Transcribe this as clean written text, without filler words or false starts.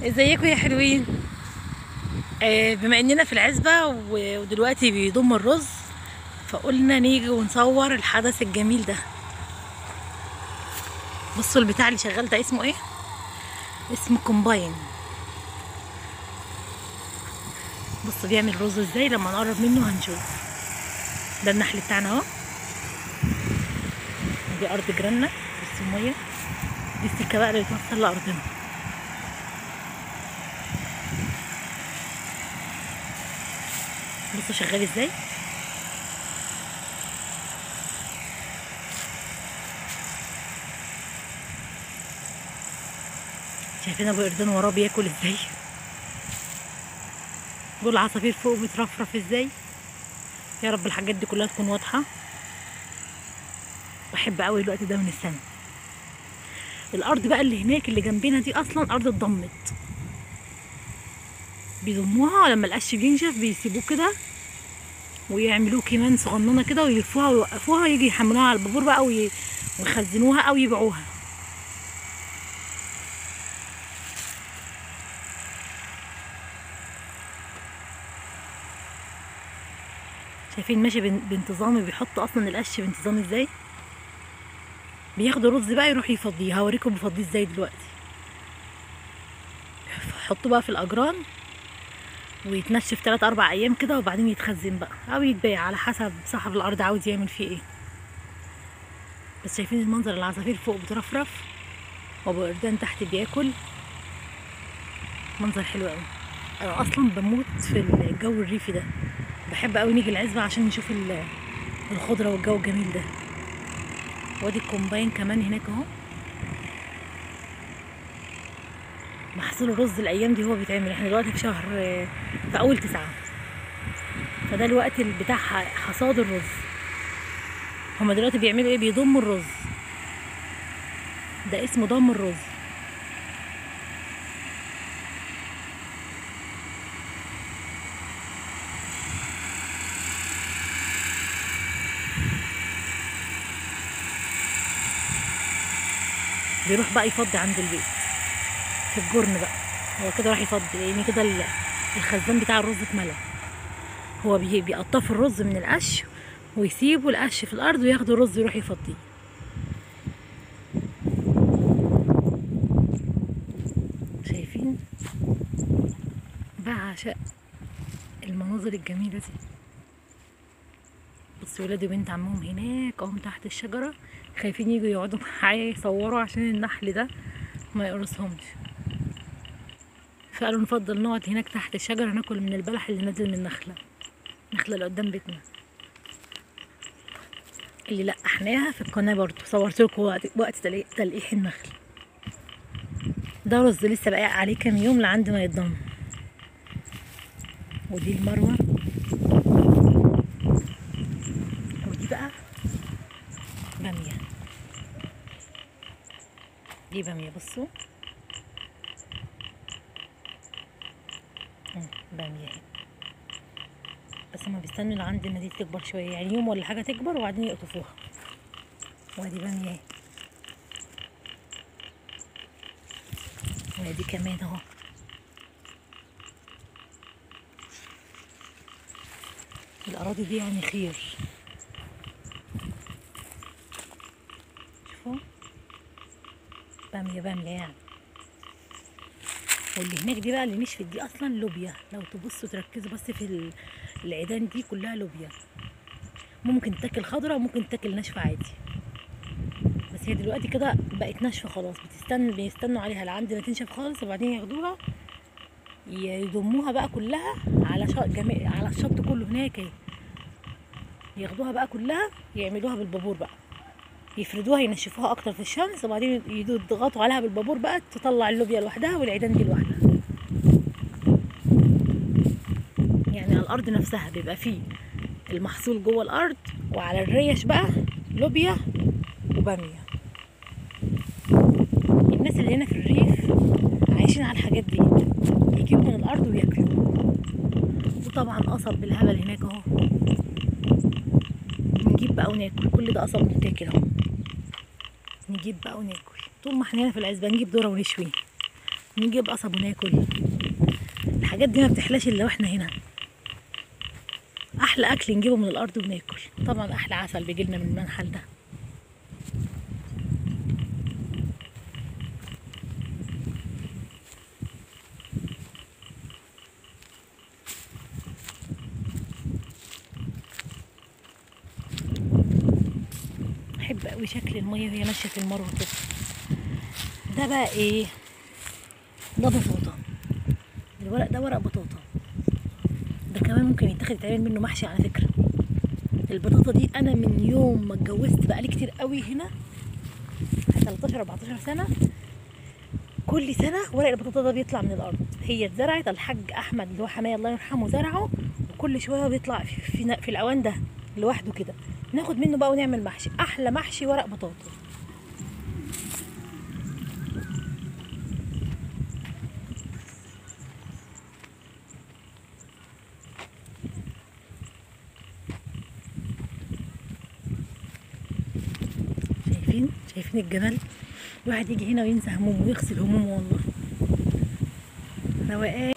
ازيكم يا حلوين. بما اننا في العزبة ودلوقتي بيضم الرز، فقلنا نيجي ونصور الحدث الجميل ده. بصوا البتاع اللي شغال ده اسمه ايه؟ اسمه كومباين. بصوا بيعمل رز ازاي، لما نقرب منه هنشوف. ده النحل بتاعنا اهو، دي ارض جيراننا. بصوا المية دي السكة بقى اللي بتوصل لارضنا. بصوا شغال ازاي. شايفين ابو قردان وراه بياكل ازاي، دول العصافير فوق بترفرف ازاي. يا رب الحاجات دي كلها تكون واضحه. بحب قوي الوقت ده من السنه. الارض بقى اللي هناك اللي جنبنا دي اصلا ارض اتضمت، بيضموها ولما القش بينشف بيسيبوه كده ويعملوه كمان صغننه كده ويلفوها ويوقفوها، يجي يحملوها على البابور بقى ويخزنوها او يبيعوها. شايفين ماشي بانتظام، بيحطوا اصلا القش بانتظام ازاي. بياخدوا رز بقى يروح يفضيه، هوريكم بيفضيه ازاي دلوقتي. يحطوه بقى في الاجران ويتنشف 3 4 ايام كده، وبعدين يتخزن بقى او يتباع على حسب صاحب الارض عاوز يعمل فيه ايه. بس شايفين المنظر، العصافير فوق بترفرف وابو قردان تحت بياكل. منظر حلو قوي. انا اصلا بموت في الجو الريفي ده، بحب قوي نيجي العزبه عشان نشوف الخضره والجو الجميل ده. وادي الكومباين كمان هناك اهو. محصول الرز الايام دي هو بيتعمل، احنا دلوقتي في شهر، في اول 9، فده الوقت بتاع حصاد الرز. هما دلوقتي بيعملوا ايه؟ بيضموا الرز. ده اسمه ضم الرز. بيروح بقى يفضي عند البيت في الجرن بقى. هو كده راح يفضي لان كده الخزان بتاع الرز اتملى. هو بيقطف الرز من القش ويسيبوا القش في الارض وياخدوا الرز يروح يفضيه. شايفين؟ بعشق المناظر الجميله دي. بص ولاد وبنت عمهم هناك اهم تحت الشجره، خايفين يجوا يقعدوا معايا يصوروا عشان النحل ده ما يقرصهمش. فقالوا نفضل نقعد هناك تحت الشجره ناكل من البلح اللي نازل من النخله اللي قدام بيتنا، اللي لقحناها في القناه برضو. صورت لكم وقت تلقيح النخل. ده رز لسه بقى عليه كام يوم لعند ما يتضم. ودي المروه، ودي بقى باميه. دي باميه، بصوا باميه اهي. بس هما بيستنوا لعند ما دي تكبر شويه، يعني يوم ولا حاجه تكبر وبعدين يقطفوها. وادي باميه اهي، وادي كمان اهو. الاراضي دي يعني خير. شوفوا باميه باميه يعني. واللي هناك دي بقى اللي نشفت دي اصلا لوبيا. لو تبصوا تركزوا بس في العيدان دي كلها لوبيا. ممكن تاكل خضرا وممكن تاكل ناشفه عادي، بس هي دلوقتي كده بقت ناشفه خلاص. بيستنوا عليها لعند ما تنشف خالص وبعدين ياخدوها يضموها بقى كلها على على الشط كله هناك اهي. ياخدوها بقى كلها يعملوها بالبابور بقى، يفردوها ينشفوها اكتر في الشمس، وبعدين يضغطوا عليها بالبابور بقى تطلع اللوبيا لوحدها والعيدان دي لوحدها. يعني على الارض نفسها بيبقى فيه المحصول جوه الارض، وعلى الريش بقى لوبيا وباميه. الناس اللي هنا في الريف عايشين على الحاجات دي، يجيبوا من الارض وياكلوا. وطبعا قصب بالهبل هناك اهو، نجيب بقى وناكل. كل ده قصب متاكل اهو، نجيب بقى وناكل. طول ما احنا هنا في العزبه نجيب ذره ونشويه. نجيب قصب وناكل. الحاجات دي ما بتحلاش الا واحنا هنا. احلى اكل نجيبه من الارض وناكل. طبعا احلى عسل بيجيلنا من المنحل ده. بحب قوي شكل الميه وهي ماشيه في المروه كده. ده بقى ايه؟ ده بطاطا. الورق ده ورق بطاطا. ده كمان ممكن يتعمل منه محشي على فكره. البطاطا دي انا من يوم ما اتجوزت بقالي كتير قوي هنا، 13 14 سنه، كل سنه ورق البطاطا ده بيطلع من الارض. هي اتزرعت، الحاج احمد اللي هو حماية الله يرحمه زرعه، وكل شويه بيطلع في العوان ده لوحده كده. ناخد منه بقى ونعمل محشي. احلى محشي ورق بطاطا. شايفين الجمال؟ الواحد يجي هنا وينسى همومه ويغسل همومه والله. روقان.